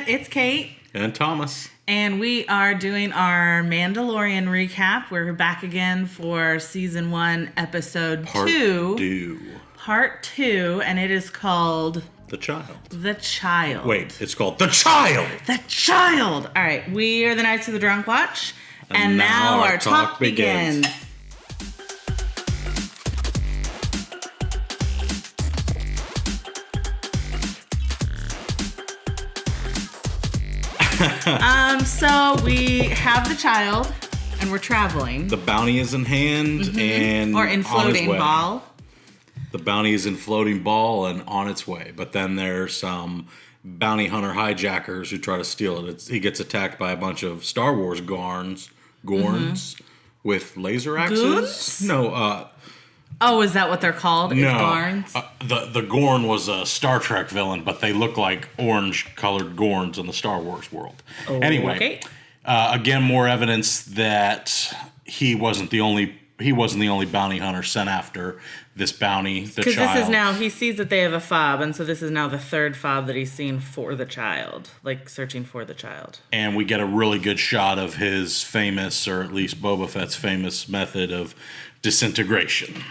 internet. It's Kate. And Thomas. And we are doing our Mandalorian recap. We're back again for season 1, episode 2. Part 2, and it is called... The Child. The Child. Wait, it's called The Child! The Child! All right, we are the Knights of the Drunk Watch. And now our talk begins. So we have the child, and we're traveling. The bounty is in hand and or in floating ball. The bounty is in floating ball and on its way. But then there's some bounty hunter hijackers who try to steal it. He gets attacked by a bunch of Star Wars Gorns with laser axes. Goons? No. Oh, is that what they're called? No. Gorns? The Gorn was a Star Trek villain, but they look like orange-colored Gorns in the Star Wars world. Oh, anyway, okay. Again, more evidence that he wasn't the only bounty hunter sent after this bounty, the child. Because this is now, he sees that they have a fob, and so this is now the third fob that he's seen for the child, like searching for the child. And we get a really good shot of his famous, or at least Boba Fett's famous method of disintegration.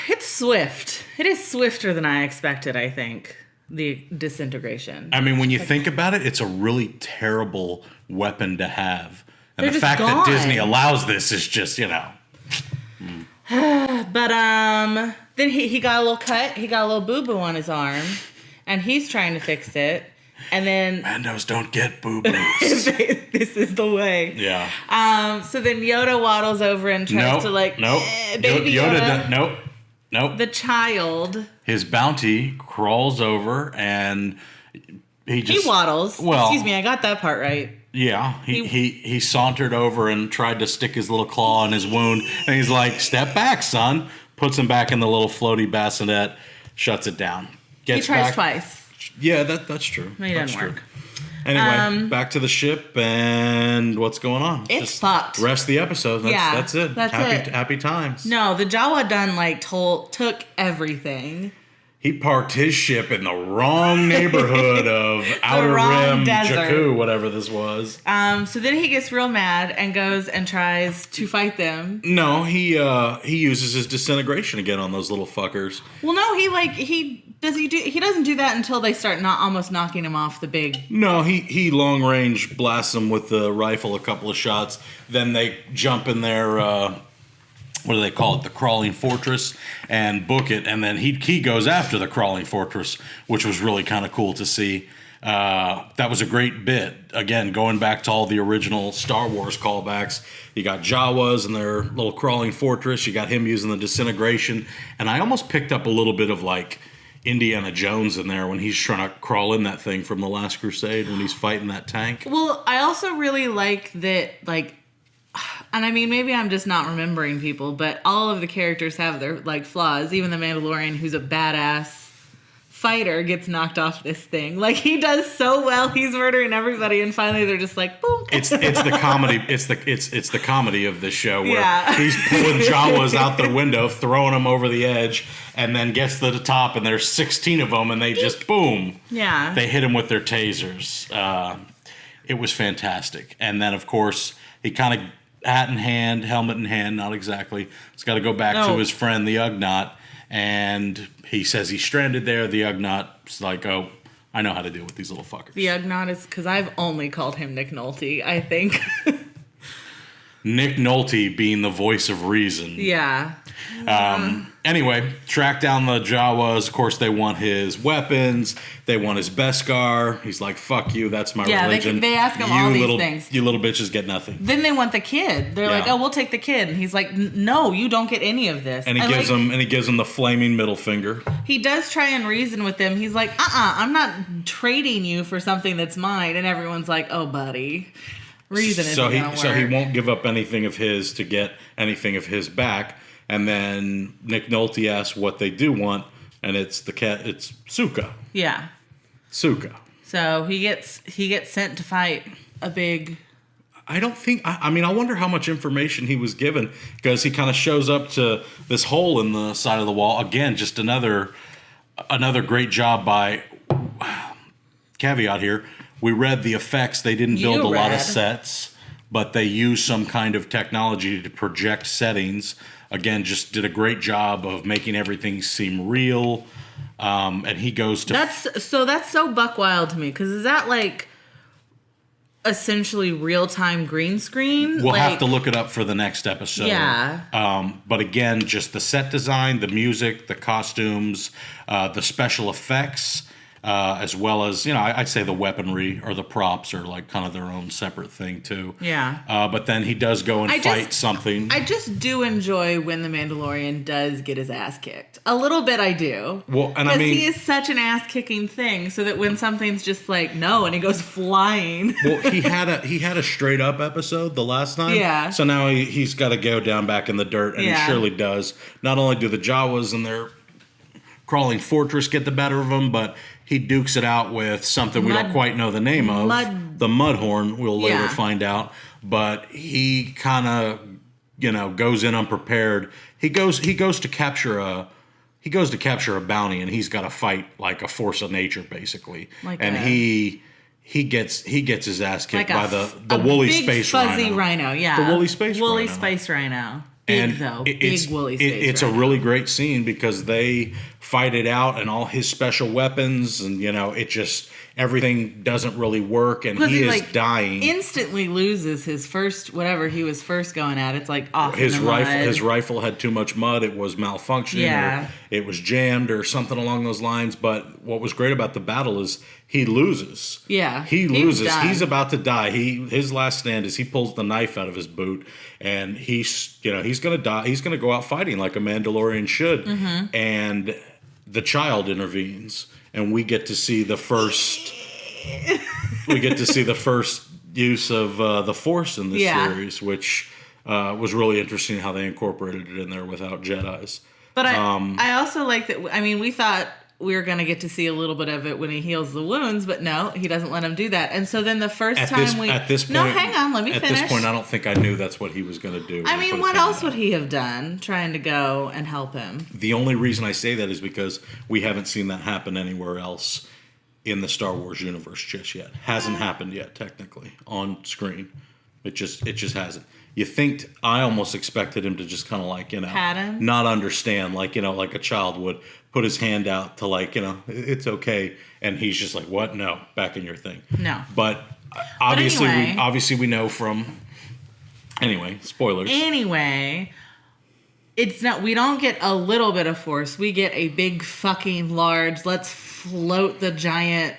It's swift. It is swifter than I expected, I think, the disintegration. I mean, when you think about it, it's a really terrible weapon to have. And They're the fact gone. that Disney allows this is just, But then he got a little cut. He got a little boo-boo on his arm, and he's trying to fix it. And then Mandos don't get boo-boos. This is the way. Yeah. So then Yoda waddles over and tries to baby Yoda. Nope. The child. His bounty crawls over and he waddles. Well, excuse me, I got that part right. Yeah, he sauntered over and tried to stick his little claw in his wound, and he's like, "Step back, son." Puts him back in the little floaty bassinet, shuts it down. He tries twice. Yeah, that's true. It doesn't work. Anyway, back to the ship, and what's going on? It's just fucked. Rest of the episode. That's it. That's it. Happy times. No, the Jawa done took everything. He parked his ship in the wrong neighborhood of Outer Rim, Jakku, whatever this was. So then he gets real mad and goes and tries to fight them. No, he uses his disintegration again on those little fuckers. Well, no, he doesn't do that until they start almost knocking him off the big. No, he long range blasts them with the rifle a couple of shots. Then they jump in their what do they call it? The crawling fortress, and book it. And then he goes after the crawling fortress, which was really kind of cool to see. That was a great bit. Again, going back to all the original Star Wars callbacks, you got Jawas and their little crawling fortress. You got him using the disintegration. And I almost picked up a little bit of Indiana Jones in there when he's trying to crawl in that thing from The Last Crusade when he's fighting that tank. Well, I also really like that, and I mean, maybe I'm just not remembering people, but all of the characters have their, flaws. Even the Mandalorian, who's a badass fighter, gets knocked off this thing. He does so well. He's murdering everybody, and finally they're just like, boom. It's the comedy. It's the comedy of this show where he's pulling Jawas out the window, throwing them over the edge, and then gets to the top, and there's 16 of them, and they just, boom. Yeah. They hit him with their tasers. It was fantastic. And then, of course, he kind of... hat in hand, helmet in hand, not exactly. He's got to go back to his friend, the Ugnaught, and he says he's stranded there. The Ugnaught's like, oh, I know how to deal with these little fuckers. The Ugnaught is, because I've only called him Nick Nolte, I think. Nick Nolte being the voice of reason. Yeah. Anyway, track down the Jawas. Of course, they want his weapons. They want his Beskar. He's like, fuck you, that's my religion. They ask him all these things. You little bitches get nothing. Then they want the kid. They're like, oh, we'll take the kid. And he's like, no, you don't get any of this. And he gives him the flaming middle finger. He does try and reason with them. He's like, I'm not trading you for something that's mine. And everyone's like, oh, buddy. Reason isn't gonna work. So he won't give up anything of his to get anything of his back. And then Nick Nolte asks what they do want, and it's the cat. It's Suka. Yeah. Suka. So he gets sent to fight a big. I don't think. I mean, I wonder how much information he was given, because he kind of shows up to this hole in the side of the wall again. Just another great job by caveat here. We read the effects. They didn't build a lot of read. sets, but they used some kind of technology to project settings. Again, just did a great job of making everything seem real. And he goes to... That's so buck wild to me, because is that like essentially real-time green screen? We'll have to look it up for the next episode. Yeah. But again, just the set design, the music, the costumes, the special effects, as well as, I'd say the weaponry or the props are like kind of their own separate thing too. Yeah. But then he does go and fight something. I just do enjoy when the Mandalorian does get his ass kicked. A little bit I do. Well, and because he is such an ass-kicking thing, so that when something's just like, no, and he goes flying. Well, he had a straight up episode the last time. Yeah. So now he's got to go down back in the dirt, and he surely does. Not only do the Jawas and their crawling fortress get the better of him, but he dukes it out with something we don't quite know the name of. The Mudhorn, we'll later find out. But he kind of, goes in unprepared. He goes to capture a bounty, and he's got to fight like a force of nature, basically. He gets his ass kicked by the woolly big space fuzzy rhino. Yeah, the woolly space woolly rhino. Space rhino. Big woolly space It's rhino. a really great scene because they fight it out, and all his special weapons, and it just everything doesn't really work, and he is dying. Instantly loses his first whatever he was first going at. It's like off His in the rifle. mud. His rifle had too much mud. It was malfunctioning. Yeah. Or it was jammed or something along those lines. But what was great about the battle is he loses. Yeah, he loses. done. He's about to die. His last stand is he pulls the knife out of his boot, and he's going to die. He's going to go out fighting like a Mandalorian should. Mm-hmm. And the child intervenes, and we get to see the first. Use of the Force in this series, which was really interesting how they incorporated it in there without Jedis. But I also like that. I mean, we thought we were going to get to see a little bit of it when he heals the wounds, but no, he doesn't let him do that. And so then the first At time this point, no, hang on, let me finish. At this point, I don't think I knew that's what he was going to do. I mean, what else would he have done trying to go and help him? The only reason I say that is because we haven't seen that happen anywhere else in the Star Wars universe just yet. Hasn't happened yet, technically, on screen. It just hasn't. You think, I almost expected him to just kind of like, pat him? Not understand, like, like a child would put his hand out to like, it's okay. And he's just like, what? No, back in your thing. No. But obviously, anyway, we know from, anyway, spoilers. Anyway, it's not, we don't get a little bit of force. We get a big fucking large, let's float the giant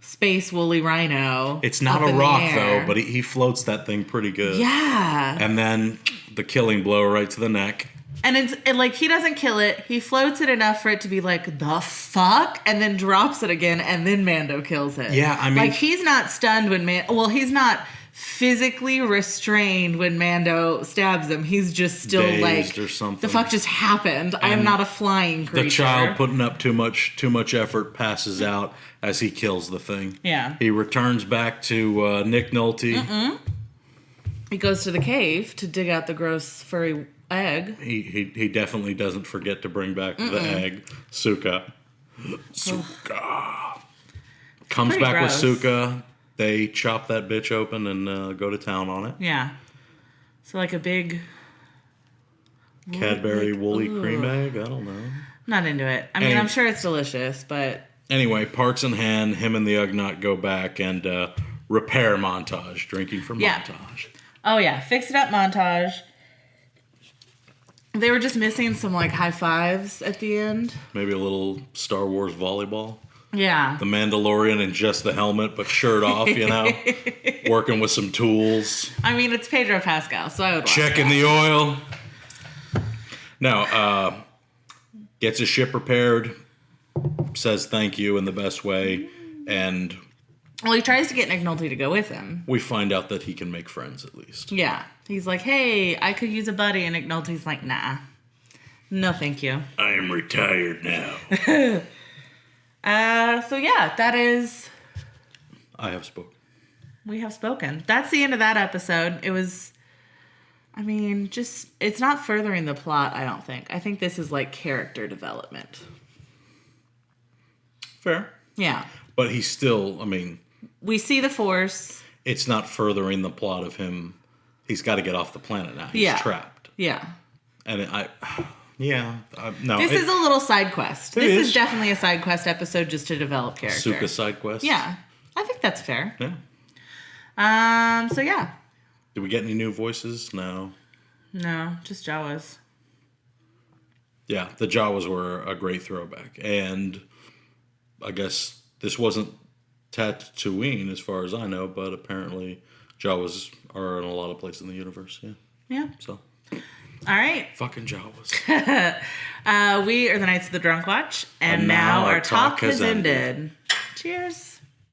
space woolly rhino. It's not a rock though, but he floats that thing pretty good. Yeah. And then the killing blow right to the neck. And it's like he doesn't kill it. He floats it enough for it to be like, the fuck? And then drops it again, and then Mando kills it. Yeah, I mean, like he's not stunned when he's not physically restrained when Mando stabs him. He's just still like, or something. The fuck just happened? I am not a flying creature. The child putting up too much effort passes out as he kills the thing. Yeah. He returns back to Nick Nolte. He goes to the cave to dig out the gross furry egg. He definitely doesn't forget to bring back the egg. Suka. Comes back gross. with Suka. They chop that bitch open and go to town on it. Yeah. So like a big Cadbury woolly cream egg? I don't know. Not into it. I mean, I'm sure it's delicious, but... Anyway, parts in hand, him and the Ugnaught go back and repair montage. Drinking from montage. Oh, yeah. Fix it up montage. They were just missing some, like, high fives at the end. Maybe a little Star Wars volleyball. Yeah. The Mandalorian in just the helmet, but shirt off, working with some tools. I mean, it's Pedro Pascal, so I would watch Checking the oil. No, gets his ship repaired, says thank you in the best way, and... Well, he tries to get Nick Nolte to go with him. We find out that he can make friends, at least. Yeah. He's like, hey, I could use a buddy, and Nick Nolte's like, nah. No, thank you. I am retired now. So yeah, that is... I have spoken. We have spoken. That's the end of that episode. It was... I mean, just... It's not furthering the plot, I don't think. I think this is like character development. Fair. Yeah. But he's still, I mean... We see the Force. It's not furthering the plot of him. He's got to get off the planet now. He's trapped. Yeah. And no. This is a little side quest. This is definitely a side quest episode just to develop character. Suka side quest? Yeah. I think that's fair. Yeah. So yeah. Did we get any new voices? No. No, just Jawas. Yeah, the Jawas were a great throwback. And I guess this wasn't Tatooine as far as I know, but apparently Jawas are in a lot of places in the universe. Yeah. Yeah. So. All right. Fucking Jawas. We are the Knights of the Drunk Watch, and now our talk has ended. Cheers.